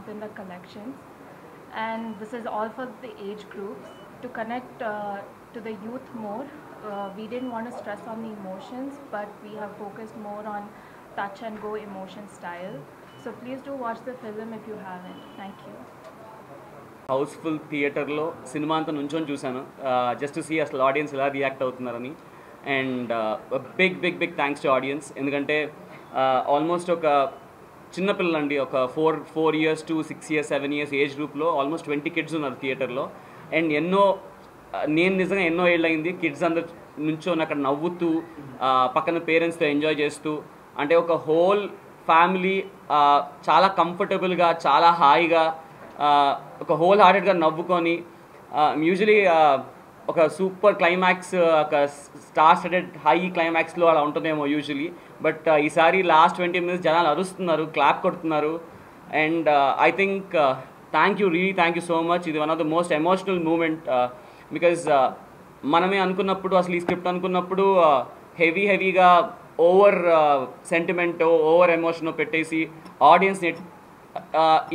month in the collections. And this is all for the age groups to connect to the youth more. We didn't want to stress on the emotions, but we have focused more on touch and go emotion style. So please do watch the film if you haven't. Thank you. Housefull థియేటర్లో సినిమా అంతా నుంచొని చూశాను just to see అసలు audience ఎలా react అవుతున్నారని. And big big big thanks to audience. ఎందుకంటే almost ఒక చిన్నపిల్లలండి, ఒక 4 years to 6 years 7 years age గ్రూప్లో ఆల్మోస్ట్ 20 kids ఉన్నారు థియేటర్లో. అండ్ నేను నిజంగా ఎన్నో ఏళ్ళు అయింది కిడ్స్ అందరు నుంచొని అక్కడ నవ్వుతూ పక్కన పేరెంట్స్తో ఎంజాయ్ చేస్తూ, అంటే ఒక హోల్ ఫ్యామిలీ చాలా కంఫర్టబుల్గా చాలా హాయిగా ఒక హోల్ హార్టెడ్గా నవ్వుకొని, యూజువలీ ఒక సూపర్ క్లైమాక్స్ ఒక స్టార్ స్టడెడ్ హై క్లైమాక్స్లో అలా ఉంటుందేమో యూజువలీ. బట్ ఈసారి లాస్ట్ 20 minutes జనాలు అరుస్తున్నారు, క్లాప్ కొడుతున్నారు. And I think thank you so much. ఇది one of the most emotional moment. Because మనమే అనుకున్నప్పుడు, అసలు ఈ స్క్రిప్ట్ అనుకున్నప్పుడు హెవీగా ఓవర్ సెంటిమెంట్ ఓవర్ ఎమోషన్ పెట్టేసి ఆడియన్స్ని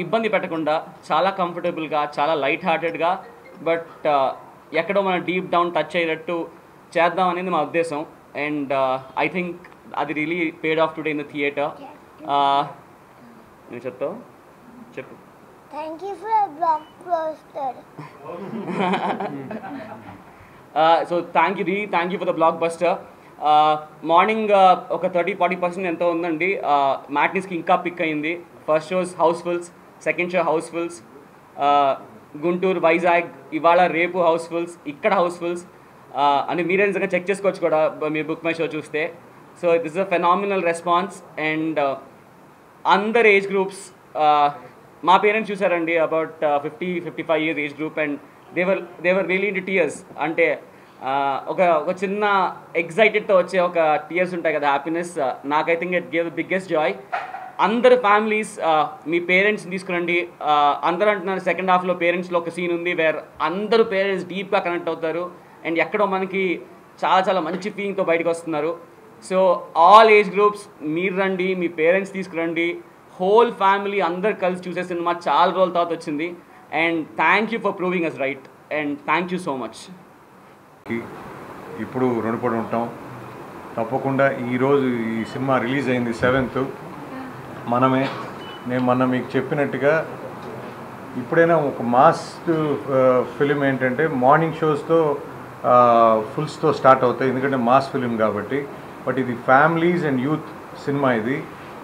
ఇబ్బంది పెట్టకుండా చాలా కంఫర్టబుల్గా చాలా లైట్ హార్టెడ్గా బట్ ఎక్కడో మనం డీప్ డౌన్ టచ్ అయ్యేటట్టు చేద్దాం అనేది మా ఉద్దేశం. అండ్ ఐ థింక్ అది really paid of today in the theatre. నేను చెప్తావు చెప్పు. Thank you for a blockbuster. So thank you for the block buster. Morning ఒక 30-40% ఎంతో ఉందండి. మ్యాట్నీస్కి ఇంకా పిక్ అయింది. First shows housefuls, second show housefuls, Guntur, Vizag, ఇవాళ రేపు హౌస్ఫుల్స్, ఇక్కడ హౌస్ఫుల్స్ అని మీరే నిజంగా చెక్ చేసుకోవచ్చు కూడా మీరు బుక్ మై షో చూస్తే. So this is a phenomenal response. And అందర్ ఏజ్ గ్రూప్స్, మా పేరెంట్స్ చూసారండి about 50-55 years age group. And they were really into tears. అంటే ఒక చిన్న ఎగ్జైటెడ్తో వచ్చే ఒక టీయర్స్ ఉంటాయి కదా, హ్యాపీనెస్. నాకు I think it gave the biggest Joy. అందరు ఫ్యామిలీస్ మీ పేరెంట్స్ని తీసుకురండి. అందరూ అంటున్నారు సెకండ్ హాఫ్లో పేరెంట్స్లో ఒక సీన్ ఉంది వేర్ అందరూ పేరెంట్స్ డీప్గా కనెక్ట్ అవుతారు అండ్ ఎక్కడో మనకి చాలా మంచి ఫీలింగ్తో బయటకు వస్తున్నారు. సో ఆల్ ఏజ్ గ్రూప్స్ మీరు రండి, మీ పేరెంట్స్ తీసుకురండి, హోల్ ఫ్యామిలీ అందరు కలిసి చూసే సినిమా చాలా రోజుల తర్వాత వచ్చింది. And thank you for proving us right. And thank you so much. ఇప్పుడు రుణపడి ఉంటాం తప్పకుండా. ఈరోజు ఈ సినిమా రిలీజ్ అయింది 7th. నేను మొన్న మీకు చెప్పినట్టుగా ఇప్పుడైనా ఒక మాస్ ఫిలిం ఏంటంటే మార్నింగ్ షోస్తో ఫుల్స్తో స్టార్ట్ అవుతాయి, ఎందుకంటే మాస్ ఫిలిం కాబట్టి. బట్ ఇది ఫ్యామిలీస్ అండ్ యూత్ సినిమా. ఇది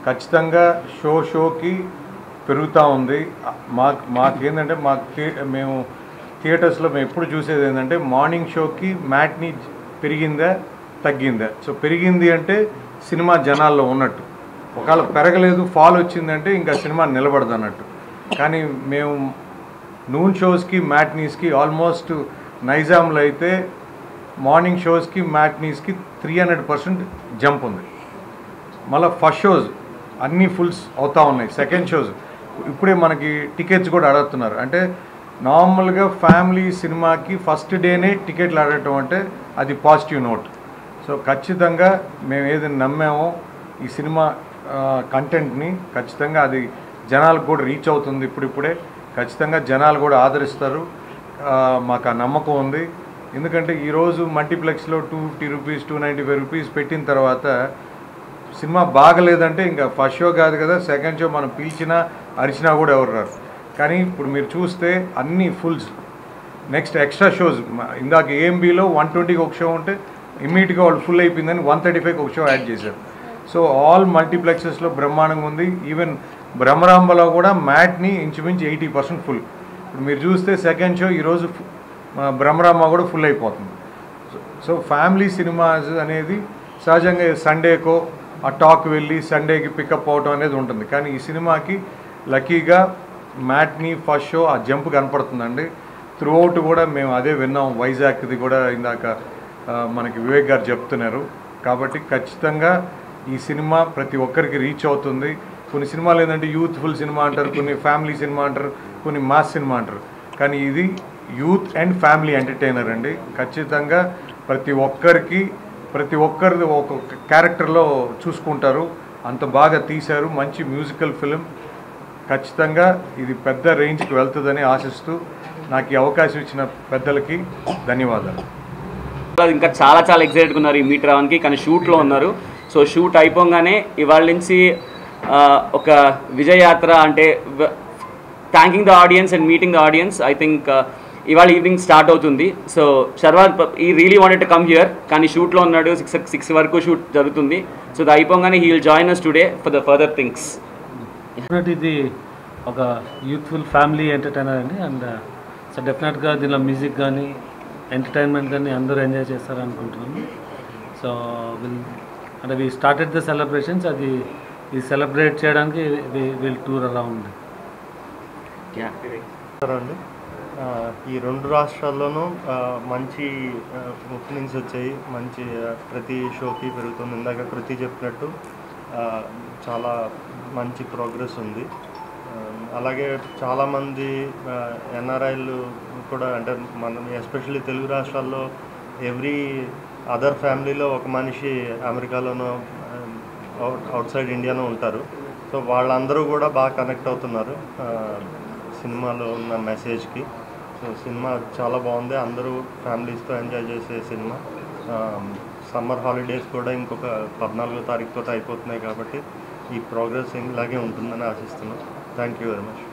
ఖచ్చితంగా షోకి పెరుగుతూ ఉంది. మాకేంటంటే మేము థియేటర్స్లో మేము ఎప్పుడు చూసేది ఏంటంటే మార్నింగ్ షోకి మ్యాట్నీ పెరిగిందా తగ్గిందా. సో పెరిగింది అంటే సినిమా జనాల్లో ఉన్నట్టు, ఒకవేళ పెరగలేదు ఫాల్ వచ్చిందంటే ఇంకా సినిమా నిలబడదు అన్నట్టు. కానీ మేము నూన్ షోస్కి మ్యాట్నీస్కి ఆల్మోస్ట్ నైజాంలో అయితే మార్నింగ్ షోస్కి మ్యాట్నీస్కి 300% జంప్ ఉంది. మళ్ళీ ఫస్ట్ షోస్ అన్నీ ఫుల్స్ అవుతూ ఉన్నాయి. సెకండ్ షోస్ ఇప్పుడే మనకి టికెట్స్ కూడా అడుగుతున్నారు. అంటే నార్మల్గా ఫ్యామిలీ సినిమాకి ఫస్ట్ డేనే టికెట్లు ఆడటం అంటే అది పాజిటివ్ నోట్. సో ఖచ్చితంగా మేము ఏదైనా నమ్మామో ఈ సినిమా కంటెంట్ని ఖచ్చితంగా అది జనాలకు కూడా రీచ్ అవుతుంది. ఇప్పుడిప్పుడే ఖచ్చితంగా జనాలు కూడా ఆదరిస్తారు, మాకు ఆ నమ్మకం ఉంది. ఎందుకంటే ఈరోజు మల్టీప్లెక్స్లో 250 రూపీస్ 295 రూపీస్ పెట్టిన తర్వాత సినిమా బాగలేదంటే ఇంకా ఫస్ట్ షో కాదు కదా, సెకండ్ షో మనం పిలిచినా అరిచినా కూడా ఎవరు రారు. కానీ ఇప్పుడు మీరు చూస్తే అన్నీ ఫుల్స్. నెక్స్ట్ ఎక్స్ట్రా షోస్ ఇందాక ఏఎంబీలో 120కి ఒక షో ఉంటే ఇమ్మీడియట్గా వాళ్ళు ఫుల్ అయిపోయిందని 135కి ఒక షో యాడ్ చేశారు. సో ఆల్ మల్టీప్లెక్సెస్లో బ్రహ్మాండంగా ఉంది. ఈవెన్ బ్రహ్మరాంబలో కూడా మ్యాట్ని ఇంచుమించు 80% ఫుల్. ఇప్పుడు మీరు చూస్తే సెకండ్ షో ఈరోజు బ్రహ్మరాంబ కూడా ఫుల్ అయిపోతుంది. సో ఫ్యామిలీ సినిమాస్ అనేది సహజంగా సండేకో ఆ టాక్ వెళ్ళి సండేకి పికప్ అవడం అనేది ఉంటుంది. కానీ ఈ సినిమాకి లక్కీగా మ్యాట్ని ఫస్ట్ షో ఆ జంప్ కనపడుతుందండి. త్రూఅవుట్ కూడా మేము అదే విన్నాం. వైజాగ్ది కూడా ఇందాక మనకి వివేక్ గారు చెప్తున్నారు. కాబట్టి ఖచ్చితంగా ఈ సినిమా ప్రతి ఒక్కరికి రీచ్ అవుతుంది. కొన్ని సినిమాలు ఏంటంటే యూత్ఫుల్ సినిమా అంటారు, కొన్ని ఫ్యామిలీ సినిమా అంటారు, కొన్ని మాస్ సినిమా అంటారు. కానీ ఇది యూత్ అండ్ ఫ్యామిలీ ఎంటర్టైనర్ అండి. ఖచ్చితంగా ప్రతి ఒక్కరిది ఒక్కొక్క క్యారెక్టర్లో చూసుకుంటారు. అంత బాగా తీశారు. మంచి మ్యూజికల్ ఫిలిం. ఖచ్చితంగా ఇది పెద్ద రేంజ్కి వెళ్తుందని ఆశిస్తూ నాకు ఈ అవకాశం ఇచ్చిన పెద్దలకి ధన్యవాదాలు. ఇంకా చాలా చాలా ఎక్సైటెడ్గా ఉన్నారు ఈ మీట్ రావడానికి, కానీ షూట్లో ఉన్నారు. సో షూట్ అయిపోగానే ఇవాళ నుంచి ఒక విజయయాత్ర అంటే thanking the audience and meeting the audience. I think ఇవాళ ఈవినింగ్ స్టార్ట్ అవుతుంది. సో శర్వాద్ ఈ really wanted to come here, కానీ షూట్లో ఉన్నాడు. 6 వరకు షూట్ జరుగుతుంది. సో అది అయిపోగానే he will join us today for the further things. ఇది ఒక యూత్ఫుల్ ఫ్యామిలీ ఎంటర్టైనర్ అండి. అండ్ సో డెఫినెట్గా దీనిలో మ్యూజిక్ కానీ ఎంటర్టైన్మెంట్ కానీ అందరూ ఎంజాయ్ చేస్తారనుకుంటున్నాము. సో అంటే వి స్టార్టెడ్ ద సెలబ్రేషన్స్, అది ఈ సెలబ్రేట్ చేయడానికి విల్ టూర్ అరౌండ్. అండి ఈ 2 రాష్ట్రాల్లోనూ మంచి ఓపెనింగ్స్ వచ్చాయి. మంచి ప్రతి షోకి పెరుగుతుంది. ఇందాక కృతి చెప్పినట్టు చాలా మంచి ప్రోగ్రెస్ ఉంది. అలాగే చాలామంది ఎన్ఆర్ఐలు కూడా, అంటే మనం ఎస్పెషల్లీ తెలుగు రాష్ట్రాల్లో ఎవ్రీ అదర్ ఫ్యామిలీలో ఒక మనిషి అమెరికాలోనో అవుట్ సైడ్ ఇండియాలో ఉంటారు. సో వాళ్ళందరూ కూడా బాగా కనెక్ట్ అవుతున్నారు సినిమాలో ఉన్న మెసేజ్కి. సో సినిమా చాలా బాగుంది. అందరూ ఫ్యామిలీస్తో ఎంజాయ్ చేసే సినిమా. సమ్మర్ హాలిడేస్ కూడా ఇంకొక 14వ తారీఖుతో అయిపోతున్నాయి కాబట్టి ఈ ప్రోగ్రెస్ ఇలాగే ఉంటుందని ఆశిస్తున్నాం. Thank you very much.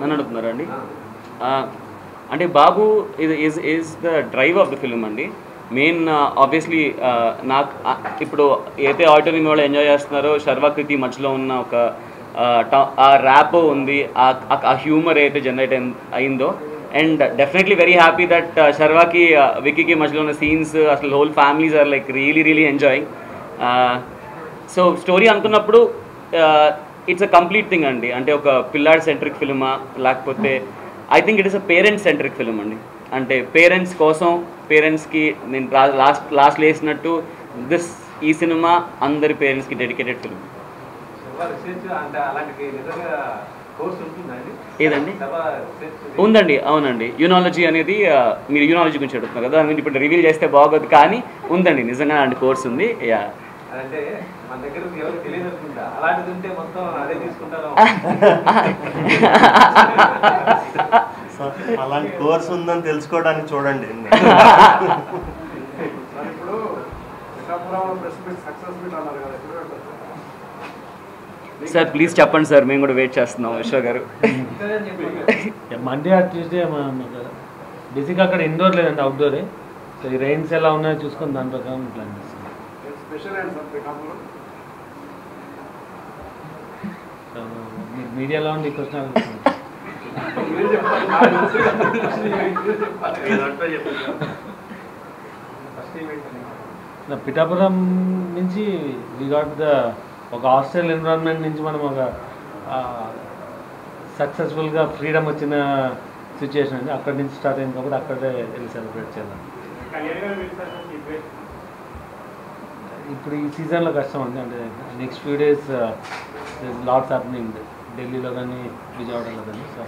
నన్ను అడుగుతున్నారా అండి? అంటే Babu is the drive of the film అండి. మెయిన్ ఆబ్వియస్లీ నాకు ఇప్పుడు అయితే ఆడిటోరియం వాళ్ళు ఎంజాయ్ చేస్తున్నారో, శర్వా కృతి మధ్యలో ఉన్న ఒక ఆ ర్యాప్ ఉంది, ఆ హ్యూమర్ అయితే జనరేట్ అయిందో. And definitely very happy that శర్వాకి విక్కీకి మధ్యలో ఉన్న సీన్స్, అసలు whole families are like really enjoying. So story అనుకున్నప్పుడు ఇట్స్ అ కంప్లీట్ థింగ్ అండి. అంటే ఒక పిల్లాడ్ సెంట్రిక్ ఫిల్మా, లేకపోతే I think it is a parents centric film అండి. అంటే పేరెంట్స్ కోసం, పేరెంట్స్కి నేను లాస్ట్ వేసినట్టు ఈ సినిమా అందరి పేరెంట్స్కి డెడికేటెడ్ ఫిల్మ్. ఏదండి? ఉందండి, అవునండి. యూనాలజీ అనేది మీరు యూనాలజీ గురించి అడుగుతున్నారు కదా, దాని ఇప్పుడు రివీల్ చేస్తే బాగోదు, కానీ ఉందండి నిజంగా అలాంటి కోర్స్ ఉంది. యా అంటే మన దగ్గర ఎవరు తెలియదు అనుకుంటా, అలాంటిది ఉంటే మొత్తం అదే తీసుకుంటారు. అలాంటి కోర్స్ ఉందని తెలుసుకోవడానికి చూడండి. ఇప్పుడు ప్రెస్ మీట్ సక్సెస్ మీట్ అన్నారు కదా, సార్ ప్లీజ్ చెప్పండి సార్, మేము కూడా వెయిట్ చేస్తున్నాం. విశ్వ గారు మండే ట్యూస్డే బేసిక్గా అక్కడ ఇండోర్ లేదండి, అవుట్డోరే. సో ఈ రైన్స్ ఎలా ఉన్నాయో చూసుకొని దాని ప్రకారం ప్లాన్ చేస్తాం. సో మీడియాలో ఉండి క్వశ్చన్ పిఠాపురం నుంచి వి గాట్ ద ఒక హాస్టల్ ఎన్విరాన్మెంట్ నుంచి మనం ఒక సక్సెస్ఫుల్గా ఫ్రీడమ్ వచ్చిన సిచ్యుయేషన్ అండి. అక్కడి నుంచి స్టార్ట్ అయింది కాబట్టి అక్కడే వెళ్ళి సెలబ్రేట్ చేద్దాం. ఇప్పుడు ఈ సీజన్లో కష్టం అండి. అంటే next few days LADS happening ఢిల్లీలో కానీ విజయవాడలో కానీ. సో